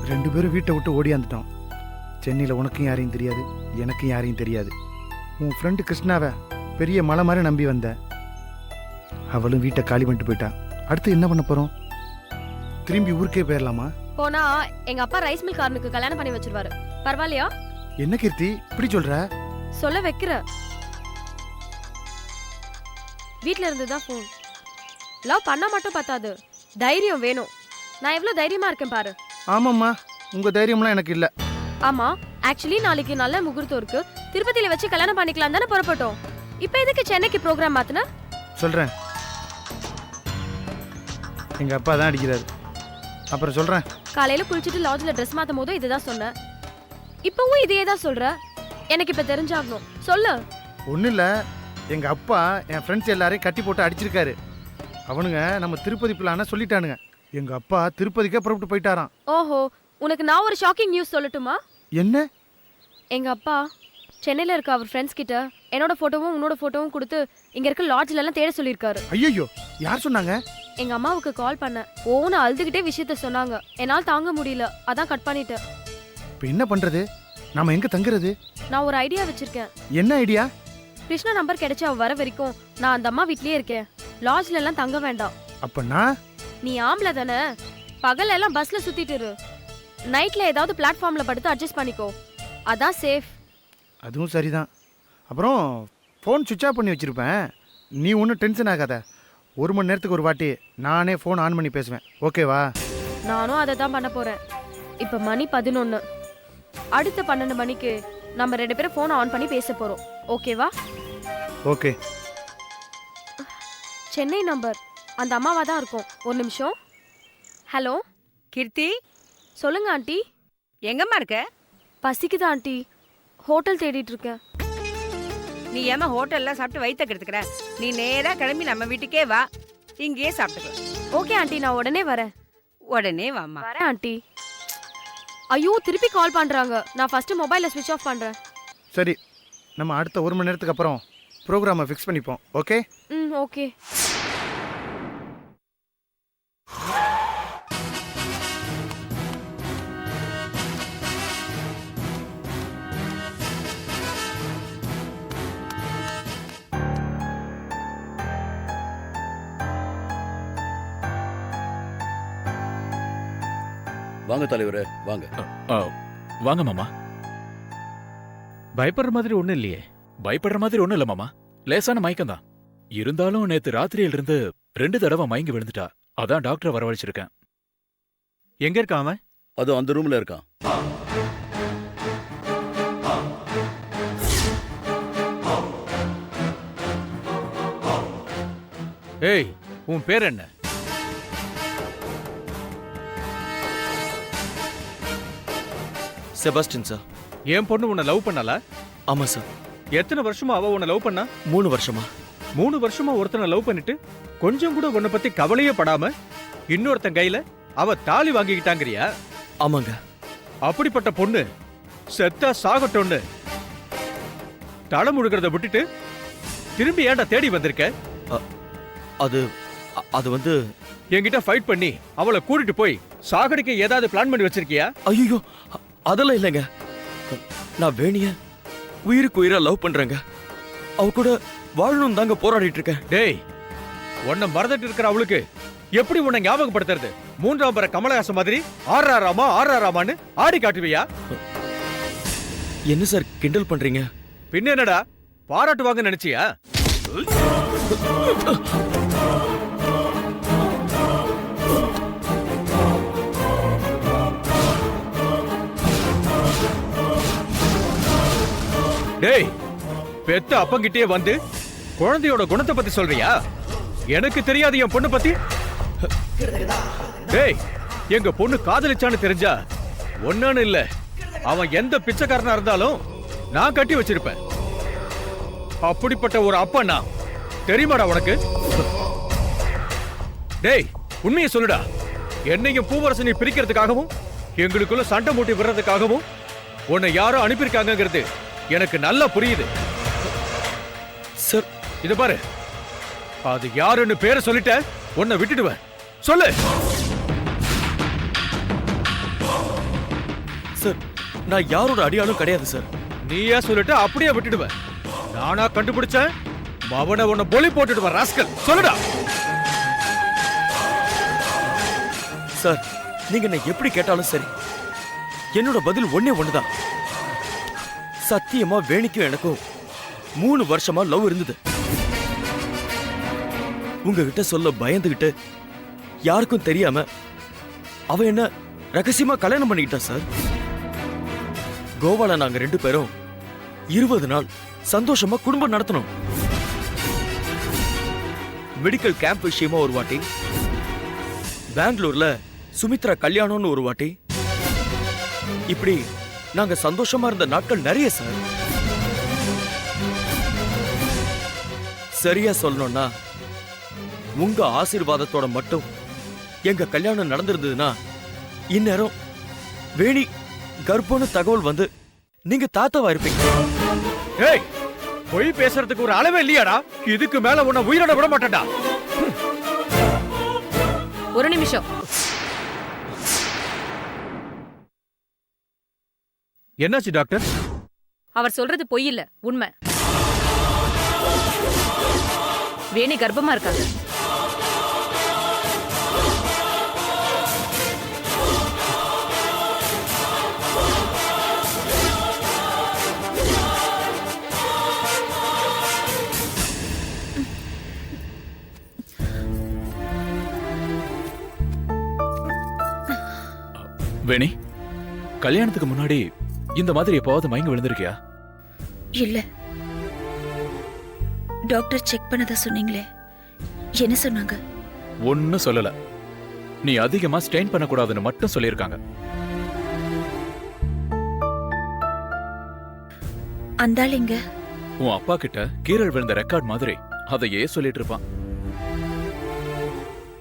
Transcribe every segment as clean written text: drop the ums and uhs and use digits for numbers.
2 பேரும் வீட்டை விட்டு ஓடியாந்துட்டோம். சென்னையில் உனக்கும் யாரையும் தெரியாது, எனக்கும் யாரையும் தெரியாது. உன் ஃப்ரெண்டு கிருஷ்ணாவை பெரிய மலை மாதிரி நம்பி வந்த, அவளும் வீட்டை காலி பண்ணிட்டு போயிட்டா. அடுத்து என்ன பண்ண போறோம்? திரும்பி ஊருக்கே போயிடலாமா? போனா எங்க அப்பா ரைஸ் மில் காரனுக்கு கல்யாணம் பண்ணி வச்சிருவாரு. பரவாயில்லையா? என்ன கீர்த்தி இப்படி சொல்ற? சொல்ல வைக்கிற. வீட்ல இருந்துதான் போன். லவ் பண்ணா மட்டும் பத்தாது, தைரியம் வேணும். நான் எவ்வளவு தைரியமா இருக்கேன் பாரு. ஆமாம்மா, உங்க தைரியம்லாம் எனக்கு இல்ல. ஆமா, ஆக்சுவலி நாளைக்கு நல்ல முகூர்த்தம் இருக்கு. திருப்பதியில வச்சு கல்யாணம் பண்ணிக்கலாம் தானே புறப்பட்டோம். இப்போ எதுக்கு சென்னைக்கு ப்ரோக்ராம் மாத்துன? சொல்றேன், எங்க அப்பா தான் அடிக்கிறாரு. அப்புறம் சொல்றேன். காலையில குளிச்சுட்டு லாட்ஜ்ல ட்ரெஸ் மாத்தும் போது இதுதான் சொன்னேன். இப்பவும் இதையே தான் சொல்ற. எனக்கு இப்ப தெரிஞ்சாகணும், சொல்லு. ஒன்றும் இல்லை, எங்கள் அப்பா என் ஃப்ரெண்ட்ஸ் எல்லாரையும் கட்டி போட்டு அடிச்சிருக்காரு. அவனுங்க நம்ம திருப்பதி பிளான சொல்லிட்டானுங்க. எங்கள் அப்பா திருப்பதிக்கே புறப்பட்டு போயிட்டாராம். ஓஹோ, உனக்கு நான் ஒரு ஷாக்கிங் நியூஸ் சொல்லட்டுமா? என்ன? எங்க அப்பா சென்னையில இருக்க அவர் ஃப்ரெண்ட்ஸ் கிட்ட என்னோட போட்டோவும் உன்னோட போட்டோவும் கொடுத்து இங்க இருக்க லாட்ஜ்ல எல்லாம் தேட சொல்லியிருக்காரு. ஐயோ, யார் சொன்னாங்க? எங்க அம்மாவுக்கு கால் பண்ணேன். ஓன்னு அழுதுகிட்டே விஷயத்த சொன்னாங்க. என்னால் தாங்க முடியல, அதான் கட் பண்ணிட்டேன். இப்போ என்ன பண்றது? நாம எங்க தங்குறது? நான் ஒரு ஐடியா வச்சிருக்கேன். என்ன ஐடியா? கிருஷ்ணா நம்பர் கிடைச்சு அவ வர வரைக்கும் நான் அந்த அம்மா வீட்லயே இருக்கேன். லாட்ஜ்ல எல்லாம் தங்க வேண்டாம். அப்பனா நீ ஆம்பளை தானே, பகல் எல்லாம் பஸ்ல சுத்திட்டு இரு. நைட்ல ஏதாவது பிளாட்ஃபார்ம்ல படுத்து அட்ஜஸ்ட் பண்ணிக்கோ, அதான் சேஃப். அதுவும் சரிதான். அப்புறம் ஃபோன் சுவிட்ச் ஆஃப் பண்ணி வச்சிருப்பேன். நீ ஒன்றும் டென்ஷன் ஆகாத. 1 மணி நேரத்துக்கு ஒரு வாட்டி நானே ஃபோன் ஆன் பண்ணி பேசுவேன், ஓகேவா? நானும் அதை தான் பண்ண போறேன். இப்ப மணி 11. அடுத்த 12 மணிக்கு நம்ம 2 பேரும் ஃபோன் ஆன் பண்ணி பேச போறோம், ஓகேவா? ஓகே. சென்னை நம்பர் அந்த அம்மாவா தான் இருக்கும். ஒரு நிமிஷம். ஹலோ கீர்த்தி, சொல்லுங்க ஆண்டி. எங்கம்மா இருக்க? பசிக்குதா ஆண்டி, ஹோட்டல் தேடிட்டு இருக்கேன். நீ ஏமா ஹோட்டல்ல சாப்பிட்டு வயித்த கெடுத்துக்கிற? நீ நேரா கிளம்பி நம்ம வீட்டுக்கே வா, இங்கேயே சாப்பிட்டுக்கலாம். ஓகே ஆண்டி, நான் உடனே வரேன். உடனே வாமா. வரேன் ஆண்டி. ஐயோ, திருப்பி கால் பண்றாங்க. நான் ஃபர்ஸ்ட் மொபைலை ஸ்விட்ச் ஆஃப் பண்றேன். சரி, நம்ம அடுத்த 1 மணி நேரத்துக்கு அப்புறம் ப்ரோக்ராமை ஃபிக்ஸ் பண்ணிப்போம், ஓகே? ஓகே. வாங்க தலைவரே, வாங்க. வாங்க மாமா. பயப்படுற மாதிரி ஒண்ணும் இல்லையே. பயப்படுற மாதிரி ஒண்ணும் இல்ல மாமா, லேசான மயக்கம் தான். இருந்தாலும் நேத்து ராத்திரியில இருந்து 2 தடவை மயங்கி விழுந்துட்டா. அதான் டாக்டர் வரவழைச்சிருக்கேன். எங்க இருக்கான் அவன்? அது அந்த ரூம்ல இருக்கான். ஏய், உன் பேர் என்ன? செபாஸ்டின் சார். என் பொண்ணு உன்னை லவ் பண்ணல? ஆமா சார். எத்தனை வருஷமா அவ உன்னை லவ் பண்ணா? 3 வருஷமா. 3 வருஷமா ஒருத்தனை லவ் பண்ணிட்டு கொஞ்சம் கூட உன்னை பத்தி கவலையே படாம இன்னொருத்தன் கையில அவ தாலி வாங்கிக்கிட்டாங்கறியா? ஆமாங்க. அப்படிப்பட்ட பொண்ணு செத்தா சாகட்டோன்னு தலை முழுகிறத விட்டுட்டு திரும்பி ஏன்டா தேடி வந்திருக்க? அது வந்து என்கிட்ட ஃபைட் பண்ணி அவளை கூட்டிட்டு போய் சாகடிக்க ஏதாவது பிளான் பண்ணி வச்சிருக்கியா? ஐயோ, அதெல்லாம் இல்லைங்க. நான் வேணிய உயிருக்கு உயிரா லவ் பண்றேங்க. அவ கூட வாழணும் தாங்க போராடிட்டு இருக்கேன். டேய், உன்னை மறந்துட்டு இருக்கிற அவளுக்கு எப்படி உன்னை ஞாபகப்படுத்துறது? 3ஆம் பர கமலஹாசன் மாதிரி ஆறாராமான்னு ஆடி காட்டுவியா? என்ன சார் கிண்டல் பண்றீங்க? பின்ன என்னடா பாராட்டுவாங்க நினைச்சியா? டேய், பெத்த அப்பங்கிட்டே வந்து குழந்தையோட குணத்தை பத்தி சொல்றியா? எனக்கு தெரியாது என் பொண்ணு பத்தி? டேய், எங்க பொண்ணு காதலிச்சான்னு தெரிஞ்சா ஒன்னு இல்ல, அவன் எந்த பிச்சைக்காரனா இருந்தாலும் நான் கட்டி வச்சிருப்பேன். அப்படிப்பட்ட ஒரு அப்பா தெரியுமாடா உனக்கு? டேய், உண்மையை சொல்லுடா. என்னையும் பூவரசனை பிரிக்கிறதுக்காகவும் எங்களுக்குள்ள சண்டை மூட்டி விடுறதுக்காகவும் உன்னை யாரோ அனுப்பியிருக்காங்கிறது எனக்கு நல்லா புரியுது சார். இது பாரு, அது யாருன்னு பேரை சொல்லிட்ட உன்னை விட்டுடுவேன். சொல்லு. சார், நான் யாரோட அடியாளும் கிடையாது சார். நீயா சொல்லிட்டு அப்படியே விட்டுடுவேன். நானா கண்டுபிடிச்சேன். அவனை உன்னை பொலி போட்டுடுவேன் ராஸ்கல். சொல்லுடா. சார், நீங்க என்ன எப்படி கேட்டாலும் சரி, என்னோட பதில் ஒண்ணே ஒண்ணுதான். சத்தியமா வேணிக்கும் எனக்கும் 3 வருஷமா லவ் இருந்தது. உங்ககிட்ட சொல்ல பயந்துகிட்டு யாருக்கும் தெரியாம அவ என்ன ரகசியமா கல்யாணம் பண்ணிக்கிட்டா சார். கோவால நாங்க 2 பேரும் 20 நாள் சந்தோஷமா குடும்பம் நடத்தணும். மெடிக்கல் கேம்ப் விஷயமா ஒரு வாட்டி, பெங்களூர்ல சுமித்ரா கல்யாணம்னு ஒரு வாட்டி, இப்படி நாங்க சந்தோஷமா இருந்த நாட்கள் நிறைய சார். சரியா சொல்லணும்னா உங்க ஆசீர்வாதத்தோட மட்டும் எங்க கல்யாணம் நடந்திருந்ததுன்னா இந்நேரம் வேணி கர்ப்பம்னு தகவல் வந்து நீங்க தாத்தாவா இருப்பீங்க. ஏய், பொய் பேசுறதுக்கு ஒரு அளவே இல்லையாடா? இதுக்கு மேல உன்னை உயிரோட விட மாட்டேன்டா. ஒரு நிமிஷம். என்னாச்சு டாக்டர்? அவர் சொல்றது பொய் இல்ல, உண்மை. வேணி கர்ப்பமா இருக்காங்க. வேணி, கல்யாணத்துக்கு முன்னாடி இந்த மாதிரி எப்பவாவது மயங்கி விழுந்திருக்கியா? இல்ல. டாக்டர் செக் பண்ணதா சொன்னீங்களே, என்ன சொன்னாங்க? ஒன்னும் சொல்லல. நீ அதிகமா ஸ்ட்ரெயின் பண்ணக்கூடாதுன்னு மட்டும் சொல்லியிருக்காங்க. அந்தாளிங்க உன் அப்பா கிட்ட கீரல் விழுந்த ரெக்கார்ட் மாதிரி அதையே சொல்லிட்டு இருப்பான்.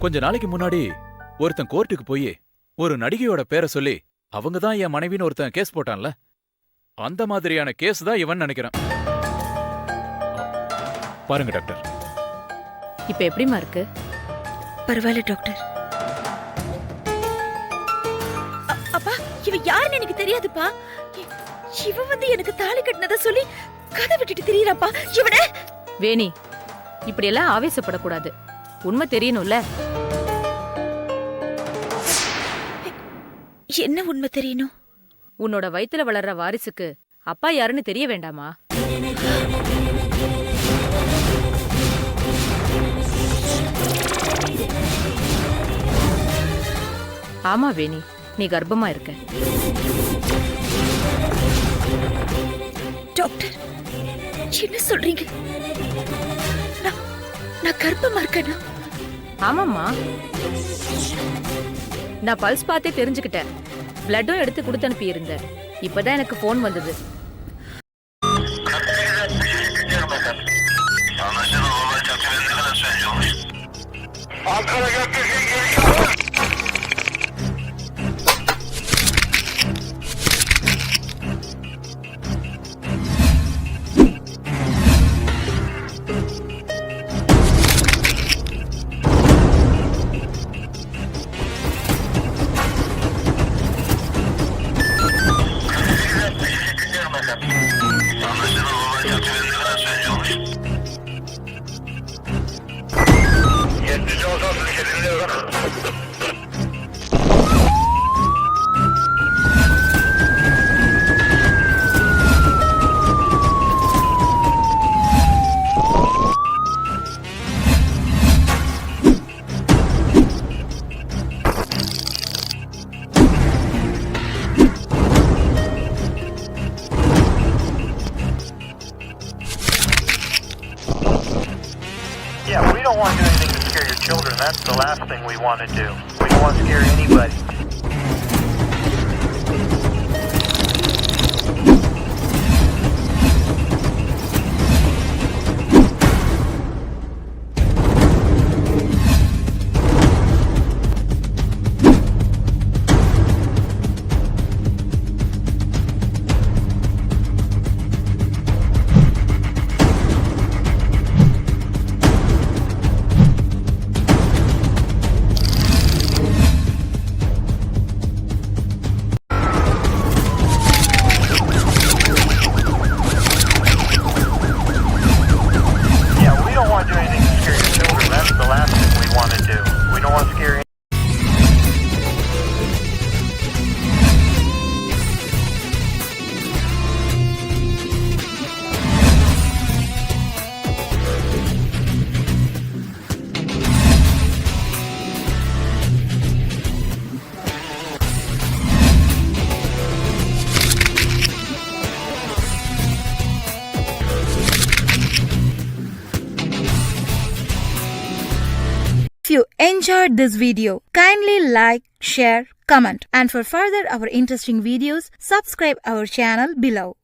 கொஞ்ச நாளைக்கு முன்னாடி ஒருத்தன் கோர்ட்டுக்கு போய் ஒரு நடிகையோட பேரை சொல்லி அவங்க தான் என் மனைவின்னு ஒருத்தன் கேஸ் போட்டான்ல, அந்த மாதிரியான கேஸ் தான் இவன் நினைக்கிறேன். பாருங்க டாக்டர். இப்ப எப்படிமா இருக்கு? பரவாயில்ல டாக்டர். அப்பா, இவ யாருன்னு எனக்கு தெரியாதுப்பா. இவ வந்து எனக்கு தாலி கட்டினத சொல்லி கதை விட்டுட்டு திரியறாப்பா. இவன வேணி, இப்படி எல்லாம் ஆவேசப்படக்கூடாது. உண்மை தெரியணும்ல. என்ன உண்மை தெரியணும்? உன்னோட வயித்துல வளர்ற வாரிசுக்கு அப்பா யாருன்னு தெரிய வேண்டாமா? ஆமா வேணி, நீ கர்ப்பமா இருக்க. டாக்டர், என்ன சொல்றீங்க? நான் கர்ப்பமா இருக்கேனா? ஆமாம்மா, நான் பல்ஸ் பார்த்தே தெரிஞ்சுக்கிட்டேன். பிளட்டும் எடுத்து கொடுத்து அனுப்பி இருந்தேன். இப்பதான் எனக்கு போன் வந்தது. Yeah, we don't want to do anything to scare your children. That's the last thing we want to do. We don't want to scare anybody. you enjoyed this video, kindly like, share, comment, and for further our interesting videos, subscribe our channel below.